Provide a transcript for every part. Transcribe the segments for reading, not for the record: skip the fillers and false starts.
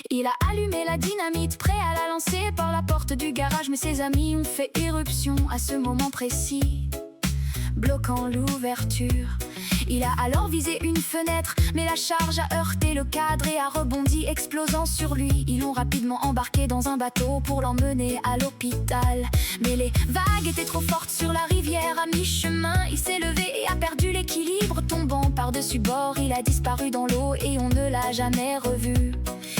Il a allumé la dynamite, prêt à la lancer par la porte du garage. Mais ses amis ont fait éruption à ce moment précis, bloquant l'ouverture. Il a alors visé une fenêtre, mais la charge a heurté le cadre et a rebondi, explosant sur lui. Ils l'ont rapidement embarqué dans un bateau pour l'emmener à l'hôpital. Mais les vagues étaient trop fortes sur la rivière. À mi-chemin, il s'est levé et a perdu l'équilibre. Tombant par-dessus bord, il a disparu dans l'eau et on ne l'a jamais revu.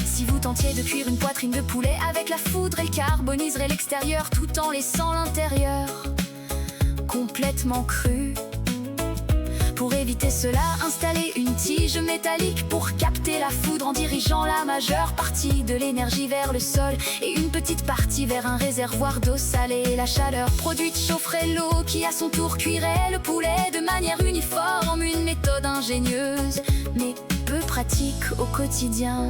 Si vous tentiez de cuire une poitrine de poulet avec la foudre, elle carboniserait l'extérieur tout en laissant l'intérieur complètement cru. Pour éviter cela, installez une tige métallique pour capter la foudre en dirigeant la majeure partie de l'énergie vers le sol et une petite partie vers un réservoir d'eau salée. La chaleur produite chaufferait l'eau qui à son tour cuirait le poulet de manière uniforme. Une méthode ingénieuse mais peu pratique au quotidien.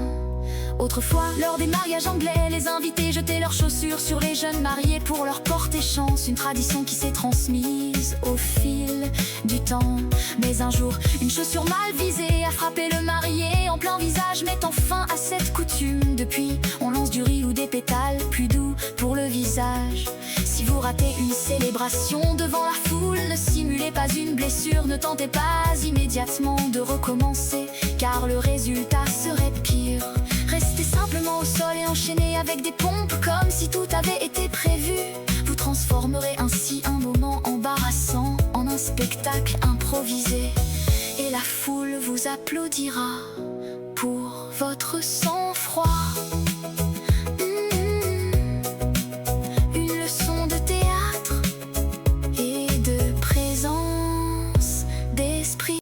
Autrefois, lors des mariages anglais, les invités jetaient leurs chaussures sur les jeunes mariés pour leur porter chance. Une tradition qui s'est transmise au fil du temps. Mais un jour, une chaussure mal visée a frappé le marié en plein visage, mettant fin à cette coutume. Depuis, on lance du riz ou des pétales plus doux pour le visage. Si vous ratez une célébration devant la foule, ne simulez pas une blessure, ne tentez pas immédiatement de recommencer, car le résultat serait pire. Restez simplement au sol et enchaînez avec des pompes comme si tout avait été prévu. Vous transformerez ainsi un moment embarrassant en un spectacle improvisé. Et la foule vous applaudira pour votre sang-froid.